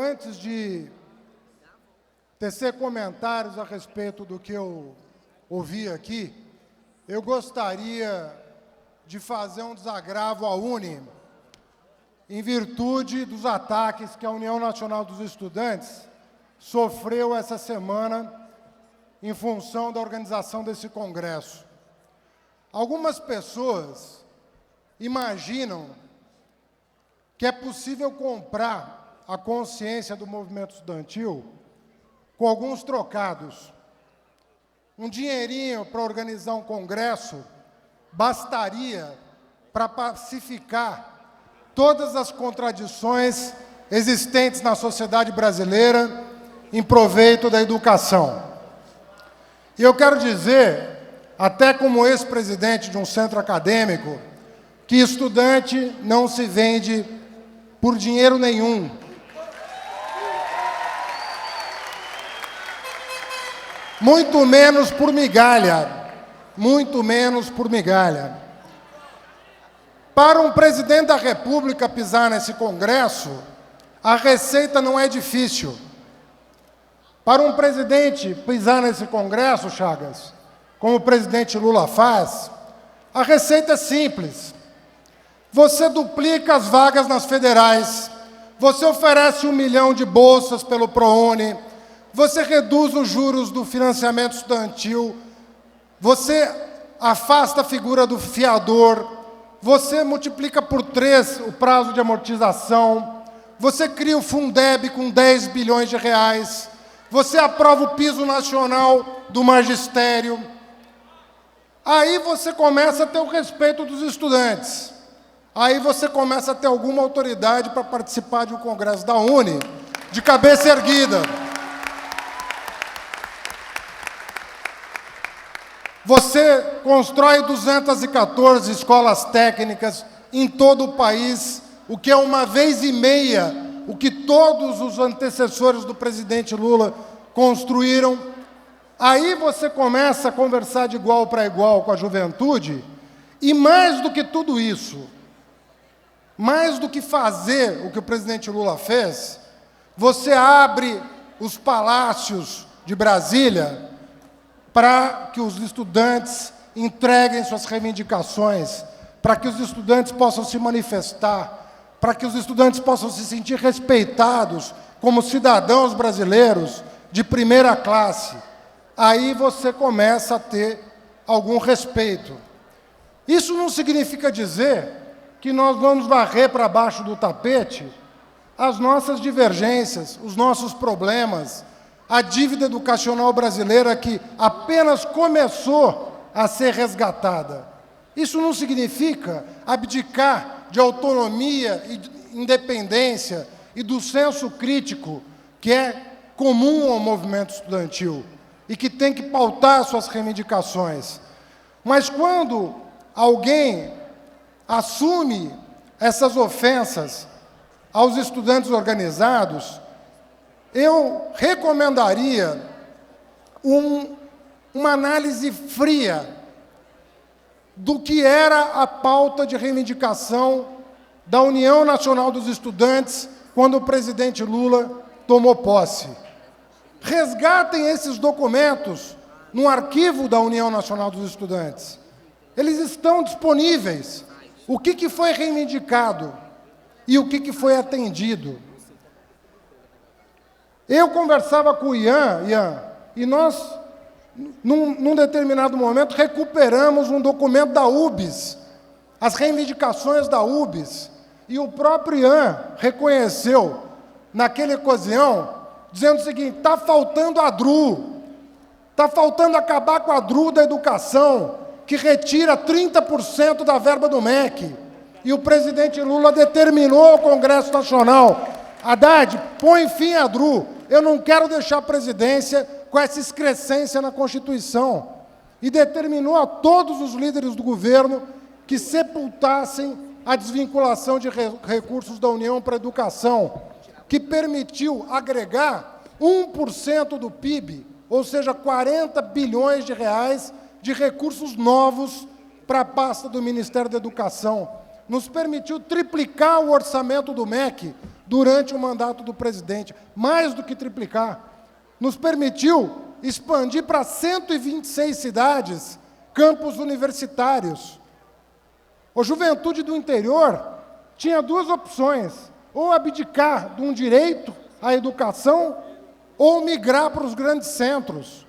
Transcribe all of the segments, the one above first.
Antes de tecer comentários a respeito do que eu ouvi aqui, eu gostaria de fazer um desagravo à UNE, em virtude dos ataques que a União Nacional dos Estudantes sofreu essa semana em função da organização desse congresso. Algumas pessoas imaginam que é possível comprar a consciência do movimento estudantil com alguns trocados. Um dinheirinho para organizar um congresso bastaria para pacificar todas as contradições existentes na sociedade brasileira em proveito da educação. E eu quero dizer, até como ex-presidente de um centro acadêmico, que estudante não se vende por dinheiro nenhum. Muito menos por migalha. Muito menos por migalha. Para um presidente da República pisar nesse Congresso, a receita não é difícil. Para um presidente pisar nesse Congresso, Chagas, como o presidente Lula faz, a receita é simples. Você duplica as vagas nas federais, você oferece 1 milhão de bolsas pelo ProUni, você reduz os juros do financiamento estudantil, você afasta a figura do fiador, você multiplica por 3 o prazo de amortização, você cria o Fundeb com 10 bilhões de reais, você aprova o piso nacional do magistério. Aí você começa a ter o respeito dos estudantes. Aí você começa a ter alguma autoridade para participar de um congresso da UNE, de cabeça erguida. Você constrói 214 escolas técnicas em todo o país, o que é 1,5 vezes o que todos os antecessores do presidente Lula construíram. Aí você começa a conversar de igual para igual com a juventude, e mais do que tudo isso, mais do que fazer o que o presidente Lula fez, você abre os palácios de Brasília para que os estudantes entreguem suas reivindicações, para que os estudantes possam se manifestar, para que os estudantes possam se sentir respeitados como cidadãos brasileiros de primeira classe. Aí você começa a ter algum respeito. Isso não significa dizer que nós vamos varrer para baixo do tapete as nossas divergências, os nossos problemas, a dívida educacional brasileira que apenas começou a ser resgatada. Isso não significa abdicar de autonomia e de independência e do senso crítico que é comum ao movimento estudantil e que tem que pautar suas reivindicações. Mas quando alguém assume essas ofensas aos estudantes organizados, eu recomendaria uma análise fria do que era a pauta de reivindicação da União Nacional dos Estudantes quando o presidente Lula tomou posse. Resgatem esses documentos no arquivo da União Nacional dos Estudantes. Eles estão disponíveis. O que foi reivindicado e o que foi atendido. Eu conversava com o Ian, e nós, num determinado momento, recuperamos um documento da UBS, as reivindicações da UBS, e o próprio Ian reconheceu, naquela ocasião, dizendo o seguinte: está faltando a DRU, está faltando acabar com a DRU da educação, que retira 30% da verba do MEC. E o presidente Lula determinou ao Congresso Nacional: Haddad, põe fim à DRU. Eu não quero deixar a presidência com essa excrescência na Constituição. E determinou a todos os líderes do governo que sepultassem a desvinculação de recursos da União para a educação, que permitiu agregar 1% do PIB, ou seja, 40 bilhões de reais de recursos novos para a pasta do Ministério da Educação. Nos permitiu triplicar o orçamento do MEC durante o mandato do presidente, mais do que triplicar. Nos permitiu expandir para 126 cidades campos universitários. A juventude do interior tinha duas opções: ou abdicar de um direito à educação ou migrar para os grandes centros.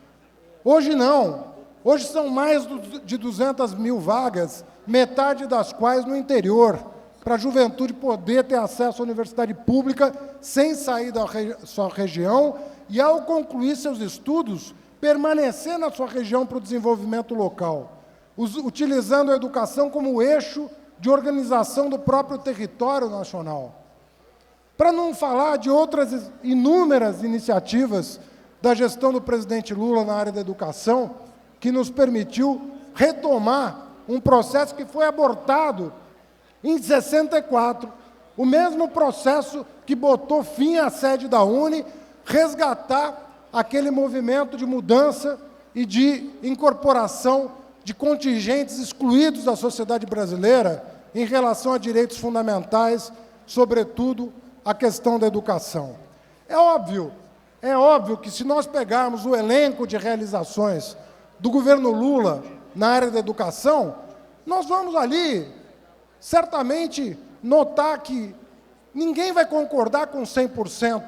Hoje não. Hoje são mais de 200 mil vagas, metade das quais no interior, para a juventude poder ter acesso à universidade pública sem sair da sua região e, ao concluir seus estudos, permanecer na sua região para o desenvolvimento local, utilizando a educação como eixo de organização do próprio território nacional. Para não falar de outras inúmeras iniciativas da gestão do presidente Lula na área da educação, que nos permitiu retomar um processo que foi abortado em 64, o mesmo processo que botou fim à sede da UNE, resgatar aquele movimento de mudança e de incorporação de contingentes excluídos da sociedade brasileira em relação a direitos fundamentais, sobretudo a questão da educação. É óbvio que se nós pegarmos o elenco de realizações do governo Lula na área da educação, nós vamos ali, certamente, notar que ninguém vai concordar com 100%.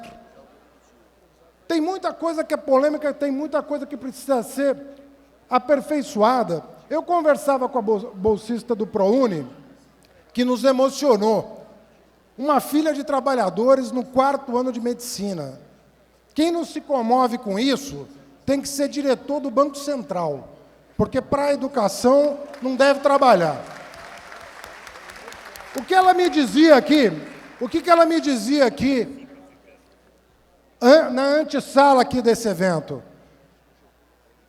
Tem muita coisa que é polêmica, tem muita coisa que precisa ser aperfeiçoada. Eu conversava com a bolsista do ProUni, que nos emocionou. Uma filha de trabalhadores no 4º ano de medicina. Quem não se comove com isso tem que ser diretor do Banco Central, porque para a educação não deve trabalhar. O que ela me dizia aqui, na antessala aqui desse evento,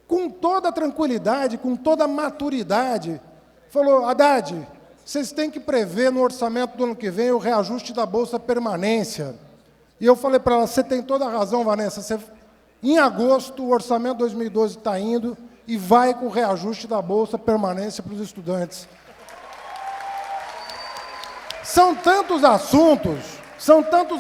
com toda tranquilidade, com toda maturidade, falou: Haddad, vocês têm que prever no orçamento do ano que vem o reajuste da Bolsa Permanência. E eu falei para ela: você tem toda a razão, Vanessa, em agosto o orçamento 2012 está indo e vai com o reajuste da Bolsa Permanência para os estudantes. São tantos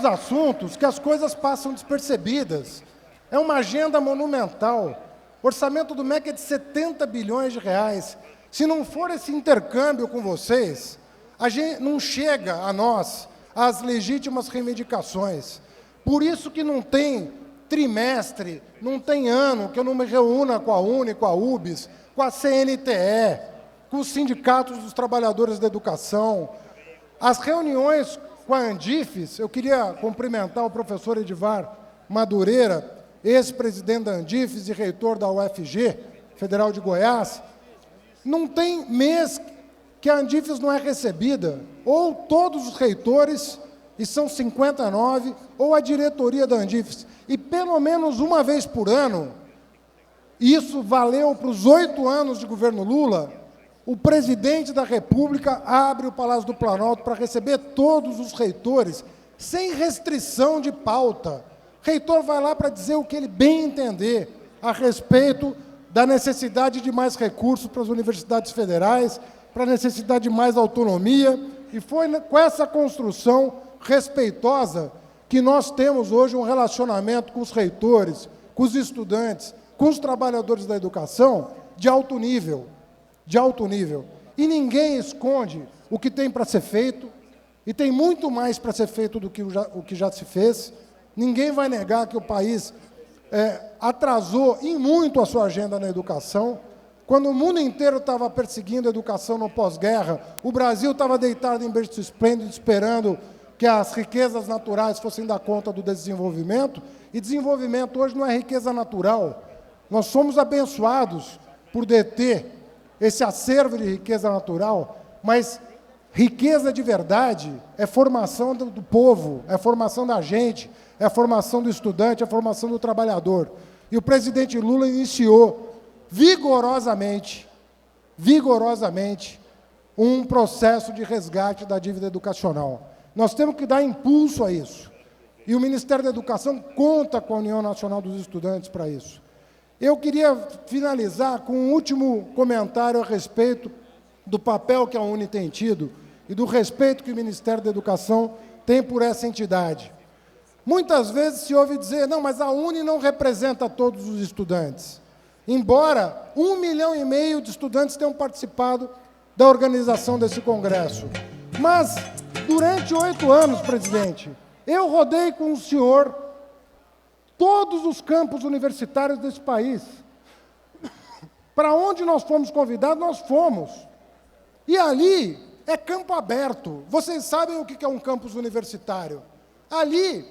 assuntos que as coisas passam despercebidas. É uma agenda monumental. O orçamento do MEC é de 70 bilhões de reais. Se não for esse intercâmbio com vocês, a gente não chega a nós as legítimas reivindicações. Por isso que não tem trimestre, não tem ano que eu não me reúna com a UNE, com a UBS, com a CNTE, com os sindicatos dos trabalhadores da educação. As reuniões com a Andifes, eu queria cumprimentar o professor Edivar Madureira, ex-presidente da Andifes e reitor da UFG, Federal de Goiás. Não tem mês que a Andifes não é recebida, ou todos os reitores, e são 59, ou a diretoria da Andifes. E pelo menos uma vez por ano, isso valeu para os 8 anos de governo Lula, o presidente da República abre o Palácio do Planalto para receber todos os reitores, sem restrição de pauta. O reitor vai lá para dizer o que ele bem entender a respeito da necessidade de mais recursos para as universidades federais, para a necessidade de mais autonomia, e foi com essa construção respeitosa que nós temos hoje um relacionamento com os reitores, com os estudantes, com os trabalhadores da educação de alto nível. E ninguém esconde o que tem para ser feito, e tem muito mais para ser feito do que o que já se fez. Ninguém vai negar que o país atrasou em muito a sua agenda na educação. Quando o mundo inteiro estava perseguindo a educação no pós-guerra, o Brasil estava deitado em berço esplêndido, esperando que as riquezas naturais fossem dar conta do desenvolvimento, e desenvolvimento hoje não é riqueza natural. Nós somos abençoados por deter esse acervo de riqueza natural, mas riqueza de verdade é formação do povo, é formação da gente, é a formação do estudante, é a formação do trabalhador. E o presidente Lula iniciou vigorosamente, um processo de resgate da dívida educacional. Nós temos que dar impulso a isso. E o Ministério da Educação conta com a União Nacional dos Estudantes para isso. Eu queria finalizar com um último comentário a respeito do papel que a UNE tem tido e do respeito que o Ministério da Educação tem por essa entidade. Muitas vezes se ouve dizer, não, mas a UNE não representa todos os estudantes. Embora 1,5 milhão de estudantes tenham participado da organização desse congresso. Mas, durante 8 anos, presidente, eu rodei com o senhor todos os campos universitários desse país. Para onde nós fomos convidados, nós fomos. E ali é campo aberto. Vocês sabem o que é um campus universitário? Ali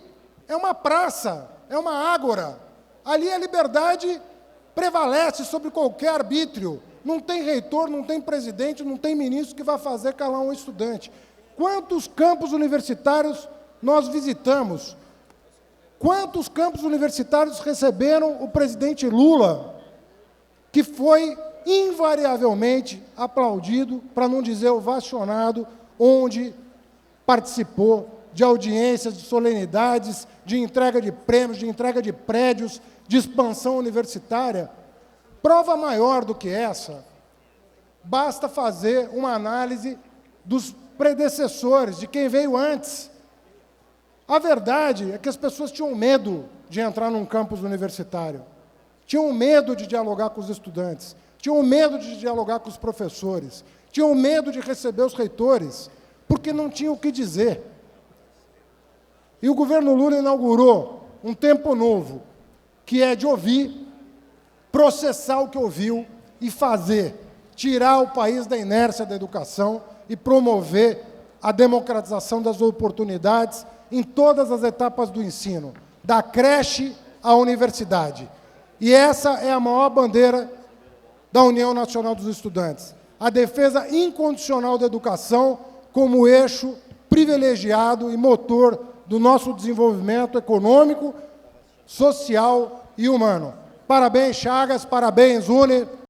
é uma praça, é uma ágora. Ali a liberdade prevalece sobre qualquer arbítrio. Não tem reitor, não tem presidente, não tem ministro que vai fazer calar um estudante. Quantos campos universitários nós visitamos? Quantos campos universitários receberam o presidente Lula, que foi invariavelmente aplaudido, para não dizer ovacionado, onde participou de audiências, de solenidades, de entrega de prêmios, de entrega de prédios, de expansão universitária. Prova maior do que essa, basta fazer uma análise dos predecessores, de quem veio antes. A verdade é que as pessoas tinham medo de entrar num campus universitário, tinham medo de dialogar com os estudantes, tinham medo de dialogar com os professores, tinham medo de receber os reitores, porque não tinham o que dizer. E o governo Lula inaugurou um tempo novo, que é de ouvir, processar o que ouviu e fazer, tirar o país da inércia da educação e promover a democratização das oportunidades em todas as etapas do ensino, da creche à universidade. E essa é a maior bandeira da União Nacional dos Estudantes, a defesa incondicional da educação como eixo privilegiado e motor do nosso desenvolvimento econômico, social e humano. Parabéns, Chagas, parabéns, UNE.